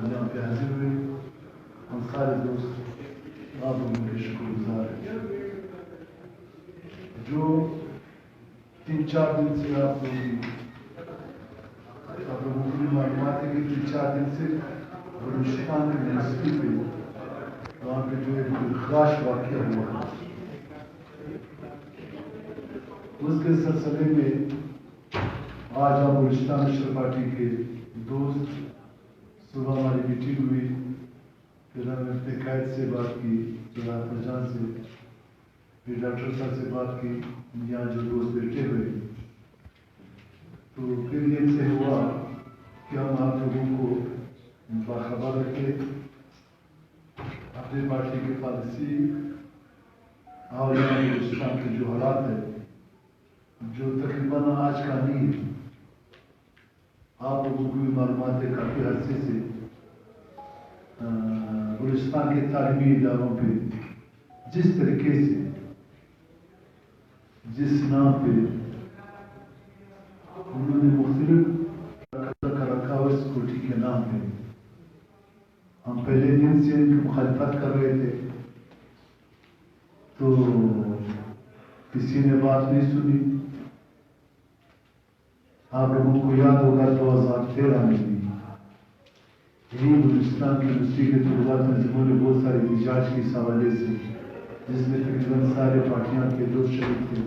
جہاں پہ حاضر ہوئے ہم سارے دوست آپ لوگوں کے شکر گزار ہیں جو 3-4 دن سے آپ لوگوں کی معلومات ہے کہ 3-4 دن سے بلوچستان یونیورسٹی پہ وہاں پہ جو ایک خاص واقعہ ہوا ہے اس کے سلسلے میں آج ہم بلوچستان نیشنل پارٹی کے دوست صبح ہماری میٹنگ ہوئی، پھر ہم نے اپنے قائد سے بات کی، جناب جان سے، پھر ڈاکٹر صاحب سے بات کی، یہاں جو دوست بیٹھے ہوئے، تو پھر یہ سے ہوا کہ ہم آپ لوگوں کو باخبر رکھے اپنی پارٹی کی پالیسی اور یہاں بلوچستان کے جو حالات ہے جو تقریباً آج کا نہیں ہے، آپ لوگوں کو بھی معلومات ہے کافی عرصے سے بلوچستان کے تعلیمی اداروں پہ جس طریقے سے جس نام پہ انہوں نے مختلف رکھا ہوا سیکورٹی کے نام پہ، ہم پہلے دن سے ان کی مخالفت کر رہے تھے تو کسی نے بات نہیں سنی۔ آپ لوگوں کو یاد ہوگا 2013 میں بھی یہی بلوچستان کی یونیورسٹی کے طلباء تنظیموں نے بہت سارے احتجاج کی اس حوالے سے، جس میں تقریباً سارے پارٹیاں کے دوست شریک تھے۔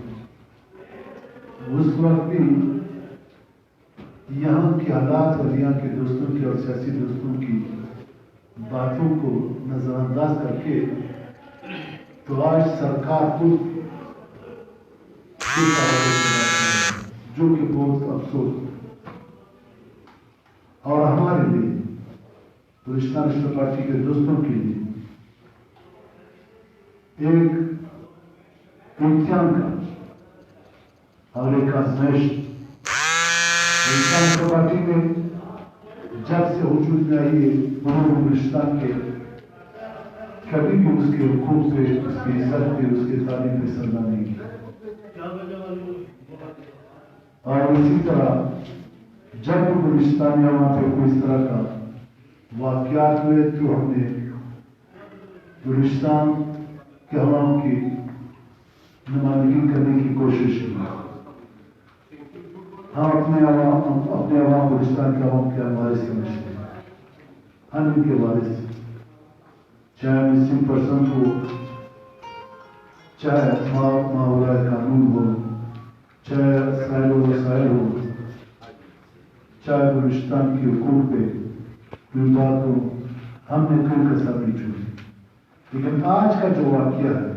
اس وقت بھی یہاں کے حالات اور یہاں کے دوستوں کی اور سیاسی دوستوں کی باتوں کو نظر انداز کر کے تو آج سرکار خود جو کہ بہت افسوس اور ہمارے لیے بلوچستان نیشنل پارٹی کے دوستوں کے لیے ایک امتحان کا اور ایک آزمائش بلوچستان نیشنل پارٹی میں جب سے وجود میں آئی ہے انہوں نے بلوچستان کے کبھی بھی اس کے حقوق پہ، اس کی عزت پہ، اس کے تعلیم پہ سرنا نہیں کیا، اور اسی طرح جب بلوچستان یا وہاں پہ کوئی اس طرح کا واقعات ہوئے تو ہم نے بلوچستان کے عوام کی نمائندگی کرنے کی کوشش کی۔ ہم اپنے عوام بلوچستان کے عوام کے وارث سمجھتے ہیں، ہم ان کے وارث ہیں، چاہے مسلم پرسن ہو، چاہے ماحولیہ قانون ہو، چاہے سائل و وسائل ہو، چاہے بلوچستان کے حقوق پہ کوئی بات ہو، ہم نے کوئی کسر نہیں چھوڑی۔ لیکن آج کا جو واقعہ ہے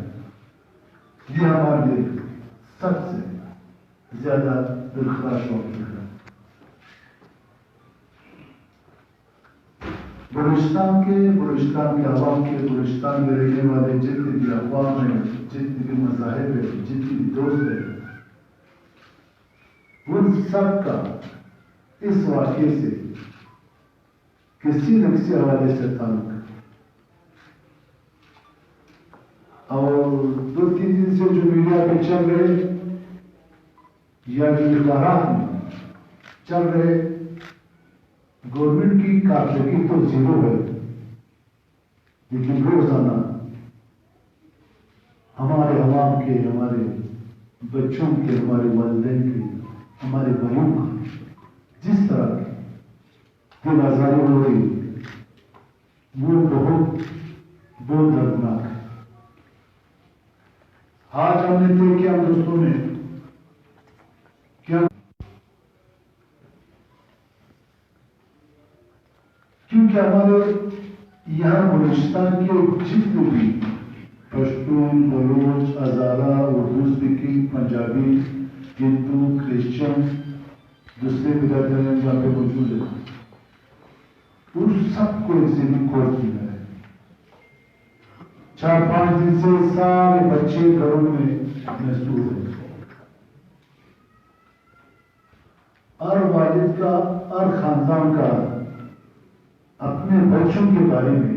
یہ ہمارے لیے سب سے زیادہ دلخراش واقعہ ہے۔ بلوچستان کے عوام کے، بلوچستان میں رہنے والے جتنے بھی اقوام ہیں، جتنے بھی مذاہب ہیں، جتنے بھی دوست ہیں، ان سب کا اس واقعے سے کسی نہ کسی حوالے سے تعلق ہے۔ اور 2-3 دن سے جو میڈیا پہ چل رہے یا جو اخبارات میں چل رہے، گورنمنٹ کی کارکردگی تو زیرو ہے، لیکن روزانہ ہمارے عوام کے، ہمارے بچوں کے، ہمارے والدین کے، ہمارے بھائیوں کا جس طرح کی دل آزاری ہو رہی وہ بہت دردناک ہے۔ آج ہم نے طے کیا دوستوں نے کیا، کیونکہ ہمارے یہاں بلوچستان کے جتنے بھی پشتون، بلوچ، ہزارہ، اردو اسپیکنگ، پنجابی، ہندو، کرسچن، دوسرے برادریاں جہاں پہ موجود ہیں، ان سب کو ایک ذہنی کوڈ ملا ہے۔ 4-5 دن سے سارے بچے گھروں میں محسوس ہیں، ہر والد کا، ہر خاندان کا اپنے بچوں کے بارے میں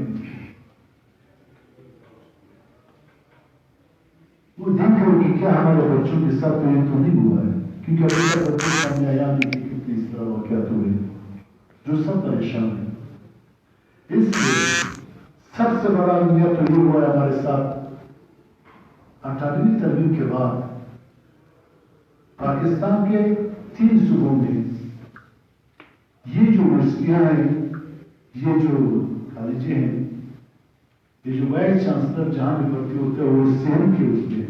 وہ دیکھ رہے کہ کیا ہمارے بچوں کے ساتھ یہ تو نہیں ہوا ہے، کیونکہ ابھی تک بچوں سامنے آیا نہیں کہ کتنی اس طرح واقعات ہوئے جو سب پریشان ہیں۔ اس لیے سب سے بڑا نیت تو یہ ہوا ہے ہمارے ساتھ 18ویں ترمیم کے بعد پاکستان کے 3 صوبوں میں یہ جو یونیورسٹیاں ہیں، یہ جو کالجیں ہیں، یہ جو وائس چانسلر جہاں بھی بھرتی ہوتے ہیں وہ سیم کے اس میں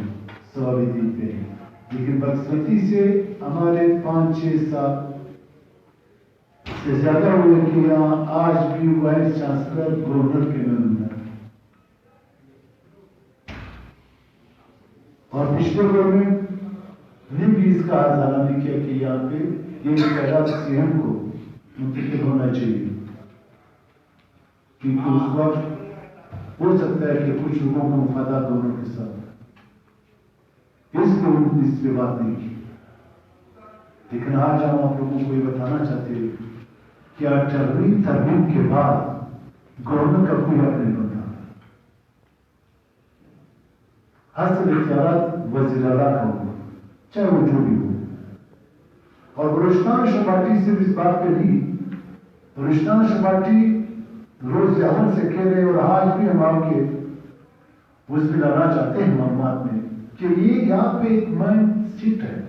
ثوابِ دین پہ ہیں، لیکن بدقسمتی سے ہمارے 5-6 سال سے زیادہ ہوئے کہ یہاں آج بھی وائس چانسلر گورنر کے نام ہے، اور پچھلے گورنمنٹ نے بھی اس کا ازالہ نہیں کیا کہ یہاں پہ یہ خیرات سی ایم کو منتقل ہونا چاہیے، کیونکہ اس وقت ہو سکتا ہے کہ کچھ لوگوں کو مفادات دونوں کے ساتھ اس کو اس پہ بات نہیں کی، لیکن آج ہم آپ لوگوں کو یہ بتانا چاہتے ہیں کہ 18ویں ترمیم کے بعد گورنر کا کوئی حق نہیں بنتا، حاصل اختیارات وزیر اعلیٰ کا ہوگا، چاہے وہ جو بھی ہو، اور بلوچستان شمالی سے بھی اس بات پہ نہیں، بلوچستان شمالی روز اول سے کہہ رہے اور آج بھی ہم آپ کے وزیر لانا چاہتے ہیں معلومات میں کہ یہ یہاں پہ ایک مین سیٹ ہے،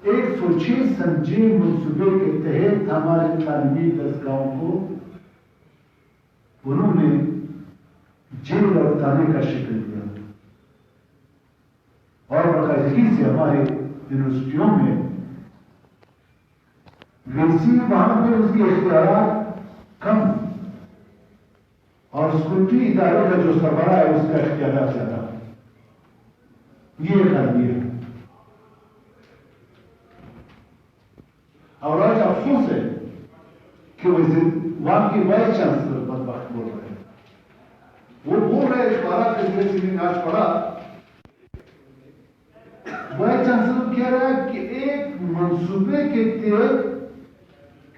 106 سنجے منصوبے کے تحت ہمارے تعلیمی دستگاہوں کو انہوں نے جیل اور تانے کا شکل دیا، اور باقاعدگی سے ہمارے یونیورسٹیوں میں ویسی وہاں پہ اس کے اختیارات کم اور سکیورٹی ادارے کا جو سربراہ ہے اس کا اختیارات زیادہ، یہ ایک آدمی ہے، اور آج افسوس ہے کہ وہاں کی وائس چانسلر بدبخت بول رہے ہیں، وہ بول رہے ہیں 12 فیصلے سے میں نے آج پڑھا، وائس چانسلر کہہ رہا ہے کہ ایک منصوبے کے تحت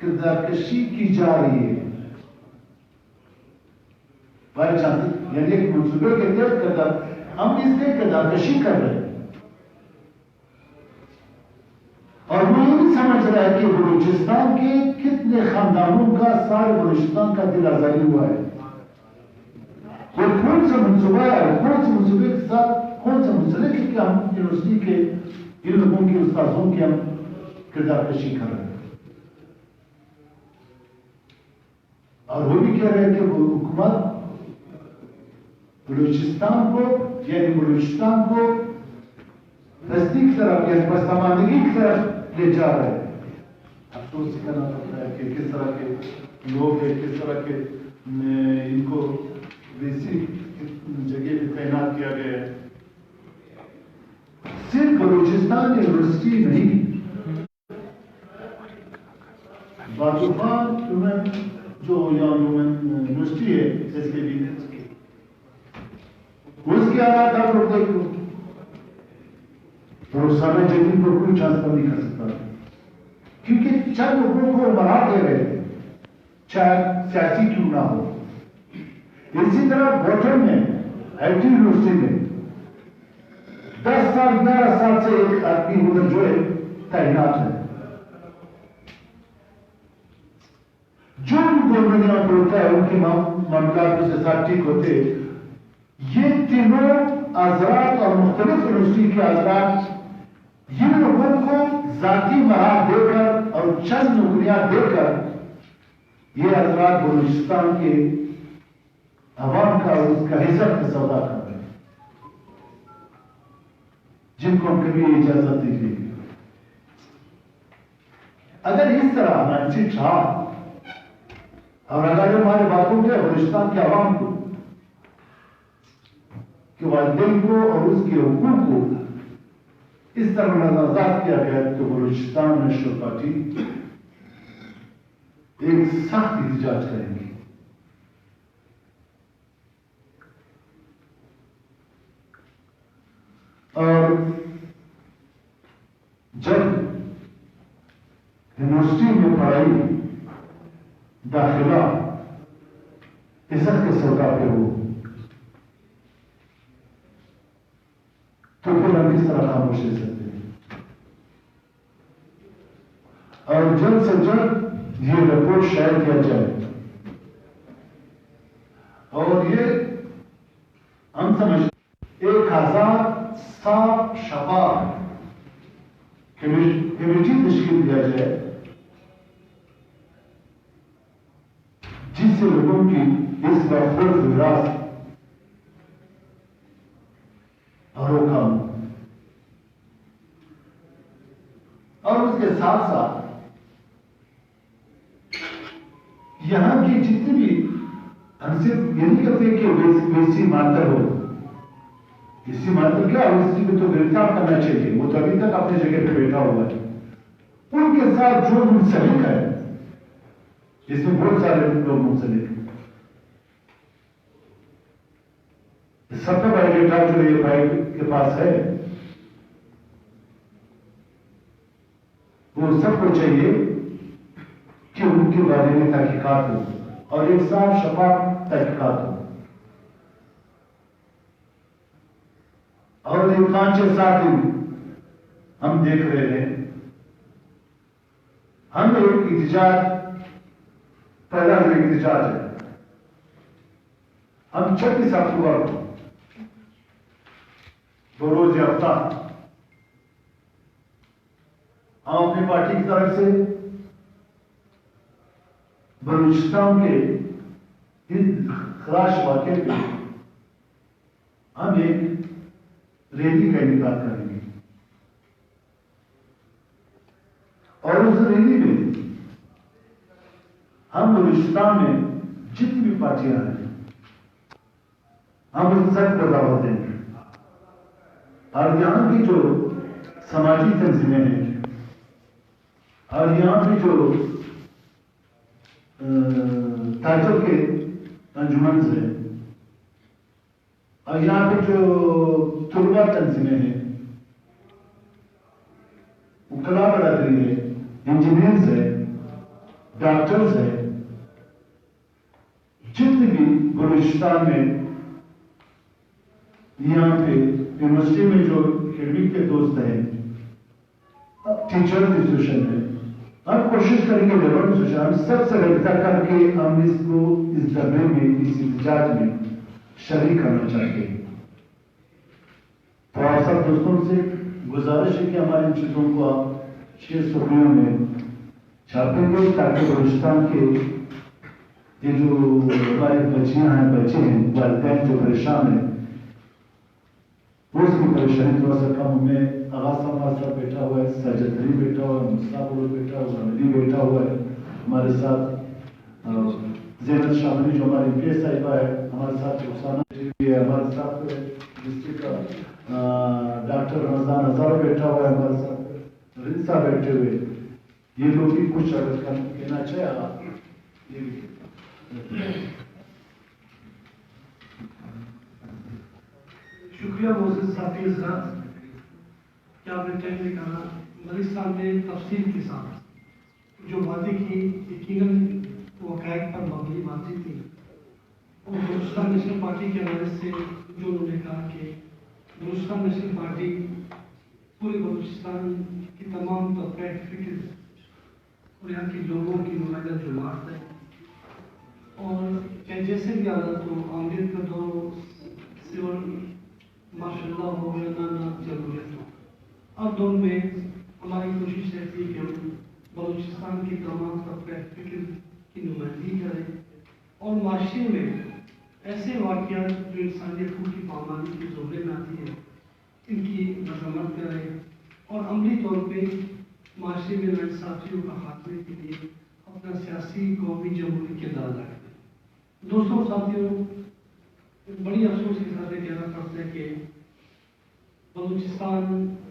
کردار کشی کی جا رہی ہے، وائس چانسلر یعنی ایک منصوبے کے تحت کردار، ہم اس میں کردار کشی کر رہے ہیں، اور وہ یہ بھی سمجھ رہا ہے کہ بلوچستان کے کتنے خاندانوں کا سارے بلوچستان کا دل آزاری ہوا ہے، اور کون سا منصوبہ ہے، کون سے منصوبے کے ساتھ کون سا منسلک ہے کہ ہم یونیورسٹی کے ان لوگوں کے استاذوں کی ہم کردار کشی کر رہے ہیں، اور وہ بھی کہہ رہے ہیں کہ حکومت بلوچستان کو یعنی بلوچستان کو رستی کی طرف یعنی پسماندگی کی طرف لے جا رہے ہیں، افسوس کرنا پڑتا ہے کہ کس طرح کے لوگ ہیں، کس طرح کے ان کو ویسی جگہ پہ تعینات کیا گیا ہے، صرف بلوچستان یونیورسٹی نہیں، باتوفان جو یونیورسٹی ہے اس کے بھی اس کے حالات آپ لوگ دیکھ لو، اور سارے جدید کو کوئی ٹرانسفر نہیں کر سکتا کیونکہ چند لوگوں کو بنا دے رہے ہیں، چاہے سیاسی کیوں نہ ہو، اسی طرح بوٹن میں آئی ٹی یونیورسٹی میں 10 سال 11 سال سے ایک آدمی ادھر جو ہے تعینات ہے، جو بھی گورنمنٹ یہاں پہ ہوتا ہے ان کے معاملات اس کے ساتھ ٹھیک ہوتے، یہ تینوں حضرات اور مختلف یونیورسٹی کے حضرات یہ لوگوں کو ذاتی مہارت دے کر اور چند نوکریاں دے کر یہ حضرات بلوچستان کے عوام کا اور اس کا عزت کا سودا کر رہے ہیں، جن کو ہم کبھی اجازت نہیں دیں گے۔ اگر اس طرح منچٹ رہا اور اگر ہمارے باتوں کے بلوچستان کے عوام کو کہ والدین کو اور اس کے حقوق کو اس طرح نظر کیا گیا تو بلوچستان نیشنل پارٹی ایک سخت احتجاج کریں گی، اور جب یونیورسٹی میں پڑھائی داخلہ عزت کے سودا پہ ہو تو پھر ہم کس طرح خاموش رہ سکتے ہیں، اور جلد سے جلد یہ رپورٹ شائع کیا جائے اور یہ ہم سمجھتے 1000 صاف شفاف کمیٹی تشکیل دیا جائے جس سے لوگوں کی اس محفوظ وراثت اور کم اور اس کے ساتھ ساتھ یہاں کی جتنی بھی ہم صرف یہ نہیں کہتے کہ ویسی ماتر ہو، ویسی ماتر کیا ہو، اس میں تو گرفتار کرنا چاہیے، وہ تو ابھی تک اپنی جگہ پہ بیٹھا ہوا ہے، ان کے ساتھ جو منسلک ہے جس میں بہت سارے لوگ منسلک ہیں، سب کا بڑا ڈیٹا جو یہ بھائی کے پاس ہے وہ سب کو چاہیے کہ ان کے بارے میں تحقیقات ہو اور ایک صاف شفاف تحقیقات ہو، اور یہ 5-6-7 دن ہم دیکھ رہے ہیں، ہم ایک احتجاج پہلا جو احتجاج ہے ہم 26 اکتوبر کو بروز ہفتہ ہم اپنی پارٹی کی طرف سے بلوچستان کے خراش واقعے پہ ہم ایک ریلی کا انعقاد کریں گے، اور اس ریلی میں ہم بلوچستان میں جتنی بھی پارٹیاں ہیں ہم ان سب کو دعوت دیں گے، اور یہاں کی جو سماجی تنظیمیں ہیں اور یہاں پہ جو تاجر کے انجمن ہیں اور یہاں پہ جو طلباء تنظیمیں ہیں، وکلاء برادری ہے، انجینئرز ہے، ڈاکٹرز ہے، جتنے بھی بلوچستان میں یہاں پہ یونیورسٹی میں جو اکیڈمک کے دوست ہیں، ٹیچر انسٹیٹیوشن ہے، ہم کوشش کریں گے لیبر انسٹیٹیوشن ہم سب سے رابطہ کر کے ہم اس کو اس دھرنے میں اس احتجاج میں شریک کرنا چاہتے ہیں۔ تو آپ سب دوستوں سے گزارش ہے کہ ہماری ان چیزوں کو آپ 6 صوبوں میں چھاپیں گے تاکہ بلوچستان کے یہ جو ہماری بچیاں ہیں، بچے ہیں، والدین جو پریشان ہیں، وہ اس کی پریشانی تھوڑا سا کم۔ میں آغاز صاحب صاحب بیٹھا ہوا ہے، ساجد علی بیٹھا ہوا ہے، مصطفیٰ بیٹھا ہوا ہے، علی بیٹھا ہوا ہے ہمارے ساتھ، زینت شاملی جو ہماری پی ایس صاحبہ ہے ہمارے ساتھ، رخسانہ ہے ہمارے ساتھ، ڈسٹرکٹ کا ڈاکٹر رمضان ہزارہ بیٹھا ہوا ہے ہمارے ساتھ، رنس صاحب بیٹھے ہوئے، یہ لوگ بھی کچھ اگر کہنا چاہے آپ یہ بھی۔ شکریہ معزز صاحب حضرات کہ آپ نے ٹائم نکالا۔ ملک صاحب نے تفصیل کے ساتھ جو باتیں کی یقیناً حقائق پر مبنی باتیں تھیں، اور بلوچستان نیشنل پارٹی کے حوالے سے جو انہوں نے کہا کہ بلوچستان نیشنل پارٹی پورے بلوچستان کی تمام طبقۂ فکر اور یہاں کے لوگوں کی نمائندہ جماعت ہے، اور چاہے جیسے بھی حالت ہو، آمدید کا دور ہو، سول ماشاء اللہ ہو یا نہ جمہوریت ہو، اب دور میں ہماری کوشش رہتی ہے کہ ہم بلوچستان کی تمام طبقۂ فکر کی نمائندگی کریں اور معاشرے میں ایسے واقعات جو انسانی حقوق کی پامالی کے زمرے میں آتی ہیں ان کی مذمت کریں اور عملی طور پہ معاشرے میں ناانصافیوں کا خاتمے کے لیے اپنا سیاسی قومی جمہوری کردار ادا کریں۔ دوستوں ساتھیوں، بڑی افسوس کے ساتھ یہ کہنا پڑتا ہے کہ بلوچستان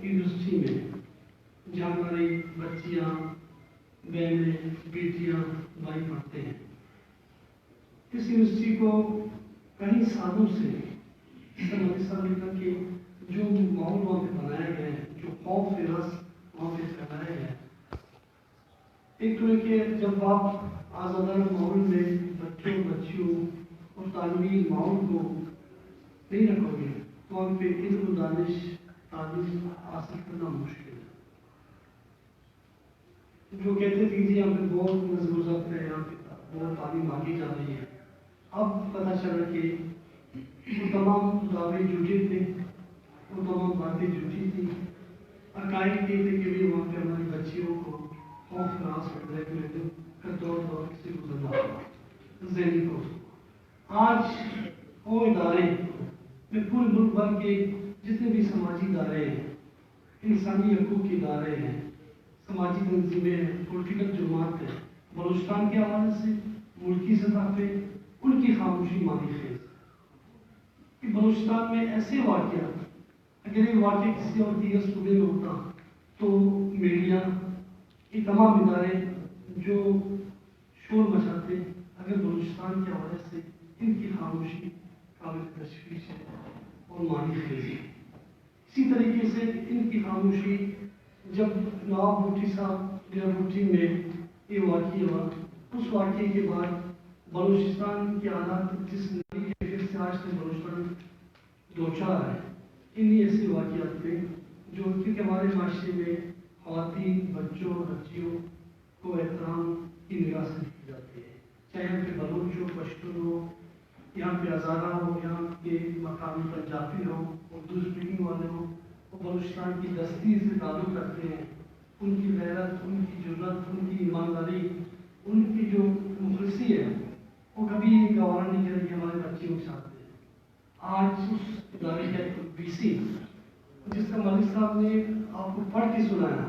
یونیورسٹی میں جہاں ہماری بچیاں، بہنیں، بیٹیاں، بھائی پڑھتے ہیں، اس یونیورسٹی کو کئی سالوں سے لکھا کہ جو ماحول وہاں پہ بنایا گیا ہے، جو خوف رس وہاں پہ پھیلایا گیا ہے، ایک تو ہے کہ جب آپ آزادانہ ماحول میں بچوں، بچیوں اور تعلیمی ماحول کو نہیں رکھو گے تو وہاں پہ علم و دانش تعلیم حاصل کرنا مشکل ہے۔ جو کہتے تھے کہ یہاں پہ بہت نظم و ضبط ہے، یہاں پہ بہت تعلیم آگے جا رہی ہے، اب پتہ چلا کہ وہ تمام دعوے جھوٹے تھے، وہ تمام باتیں جھوٹی تھیں. عقائد یہ تھے کہ بھی وہاں پہ ہماری بچیوں کو خوف ناز اور بلیک کا دور سے گزرنا ہوگا ذہنی طور پر. آج وہ ادارے میں پورے ملک بھر کے جتنے بھی سماجی ادارے ہیں، انسانی حقوق کے ادارے ہیں، سماجی تنظیمیں ہیں، پولیٹیکل جماعت ہیں، بلوچستان کے حوالے سے ملکی سطح پہ ان کی خاموشی مانی خیز کہ بلوچستان میں ایسے واقعات، اگر یہ واقعہ کسی اور دیگر صوبے میں ہوتا تو میڈیا، یہ تمام ادارے جو شور مچاتے، اگر بلوچستان کے حوالے سے ان کی خاموشی قابل تشویش ہے اور مانی خیز ہے. اسی طریقے سے ان کی خاموشی جب نواب بھٹی صاحب یا بھٹی میں یہ واقعہ ہوا، اس واقعے کے بعد بلوچستان کے حالات جس نئی کیفیت سے آج تک بلوچستان دوچار ہے، انہی ایسے واقعات میں جو کیونکہ ہمارے معاشرے میں خواتین، بچوں، بچیوں کو احترام کی نگاہ سے دیکھی جاتی ہے، چاہے ہم پہ بلوچ ہو، پشتون ہو، یہاں پہ ہزارہ ہو، یہاں کے مقامی پنجابی ہو، اردو اسپیکنگ والے ہو، وہ بلوچستان کی دستی سے تعلق رکھتے ہیں. ان کی غیرت، ان کی جرات، ان کی ایمانداری، ان کی جو مخلصی ہے، وہ کبھی گوارا نہیں کرے گی ہمارے بچیوں کے ساتھ. آج اس ادارے کا بی سی جس کا ملک صاحب نے آپ کو پڑھ کے سنایا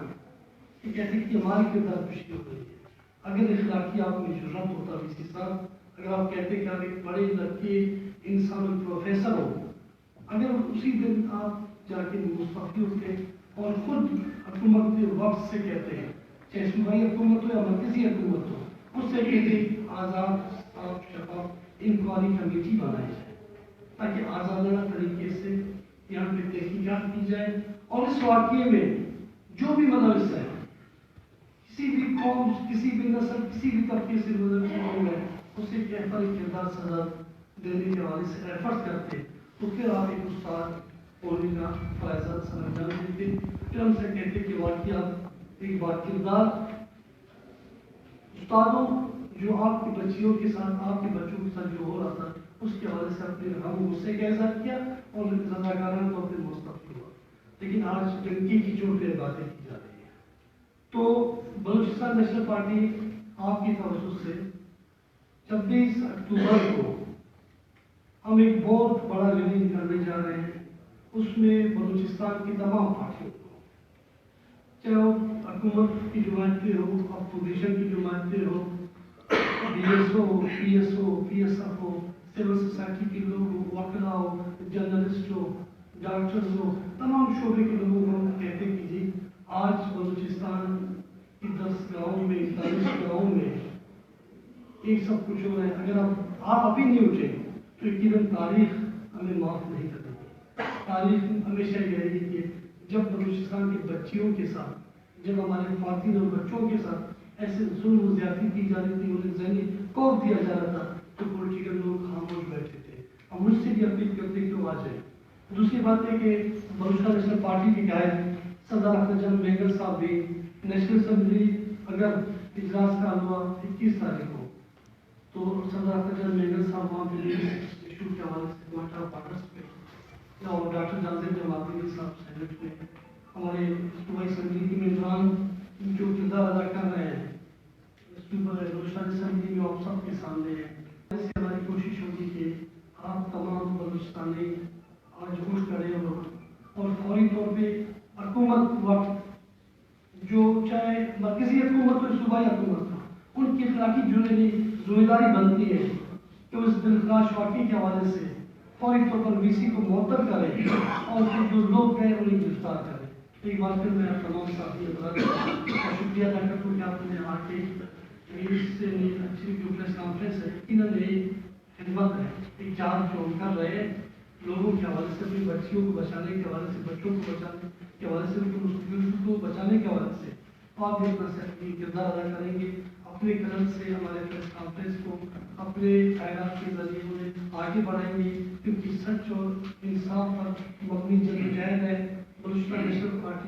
کہ کہتے کہ ہماری کردار خوشی ہو گئی ہے. اگر اخلاقی آپ میں جرات ہوتا بی سی صاحب، اگر آپ کہتے کہ آپ ایک بڑے لڑکے انسان پروفیسر ہو، اگر اسی دن آپ جا کے مستعفی ہوتے اور خود حکومت کے وقت سے کہتے ہیں، چاہے صوبائی حکومت ہو یا مرکزی حکومت ہو، اس سے کہتے آزاد صاف شفاف انکوائری کمیٹی بنائی جائے تاکہ آزادانہ طریقے سے یہاں پہ تحقیقات کی جائے اور اس واقعے میں جو بھی ملوث ہے، کسی بھی قوم، کسی بھی نسل، کسی بھی طبقے سے گزرتے ہوئے اسے بہتر کردار سزا دینے کے حوالے سے ایفرٹ کرتے، تو پھر آپ ایک استاد اولینا فائزہ سمجھان دیتے، پھر ہم سے کہتے کہ واقعات ایک بار کردار استادوں جو آپ کی بچیوں کے ساتھ، آپ کے بچوں کے ساتھ جو ہو رہا تھا، اس کے حوالے سے اپنے غم غصے کا اظہار کیا اور رضاکارانہ طور پہ مستعفی ہوا. لیکن آج ڈنکی کی چوٹ پہ باتیں کی جا رہی ہیں. تو بلوچستان نیشنل پارٹی آپ کی توجہ سے 26 اکتوبر کو ہم ایک بہت بڑا ریلی کرنے جا رہے ہیں. اس میں بلوچستان کی تمام پارٹیوں کو، چاہے وہ حکومت کی جماعتیں ہو، اپوزیشن کی جماعتیں ہو، D S O, P S O, P S F ہو، سول سوسائٹی کے لوگ ہو، وکلا ہو، جرنلسٹ ہو، ڈاکٹرز ہو، تمام شعبے کے لوگوں کو ہم کہتے کہ جی آج بلوچستان کی 10 گاؤں میں، 41 گاؤں میں ایک سب کچھ ہو رہا ہے. اگر آپ ابھی نہیں اٹھے تو یقیناً تاریخ ہمیں معاف نہیں کرے گی. تاریخ ہمیشہ یہ رہے گی کہ جب بلوچستان کی بچیوں کے ساتھ، جب ہمارے خواتین اور بچوں کے ساتھ ایسے ظلم و زیادتی کی جا رہی تھی، انہیں ذہنی خوف دیا جا رہا تھا، تو پولیٹیکل لوگ خاموش بیٹھے تھے. ہم مجھ سے بھی اپیل کرتے کہ وہ آ جائیں. دوسری بات ہے کہ بلوچستان نیشنل پارٹی کے قائد سردار اختر جان مینگل صاحب بھی نیشنل اسمبلی اگر اجلاس کا ہوا 21 تاریخ کو، تو سردار اختر جان مینگل صاحب وہاں پہ ایشو کے حوالے سے ماٹا پارٹس پہ اور ڈاکٹر جانزیب جماعتی صاحب سینٹ میں ہمارے صوبائی اسمبلی کے ممبران جو کردار ادا کر رہے ہیں بلوچستان اسمبلی میں آپ سب کے سامنے ہے. اس سے ہماری کوشش ہوگی کہ آپ تمام بلوچستانی آج اٹھ کھڑے ہو اور فوری طور پہ حکومت وقت جو چاہے مرکزی حکومت ہو، صوبائی حکومت ہو، ان کی اخلاقی ذمہ داری بنتی ہے کہ اس دلخراش واقعے کے حوالے سے فوری طور پر وی سی کو معطل کرے اور پھر جو لوگ گئے انہیں گرفتار کرے. ایک بار پھر میں تمام ساتھی حضرات کا شکریہ ادا کرتا ہوں کہ آپ نے آ کے اس سے اچھی جو پریس کانفرنس ہے، یقیناً یہ خدمت ہے، ایک چارج جو ہم کر رہے ہیں لوگوں کے حوالے سے، اپنی بچیوں کو بچانے کے حوالے سے، بچوں کو بچانے کے حوالے سے، ان کو مستقبل کو بچانے کے حوالے سے آپ بھی اپنا صحت کردار ادا کریں گے. اپنے قلم سے ہمارے پریس کانفرنس کو اپنے خیالات کے ذریعے انہیں آگے بڑھائیں گے، کیونکہ سچ اور انصاف پر مبنی جدوجہد ہے. Balochistan national party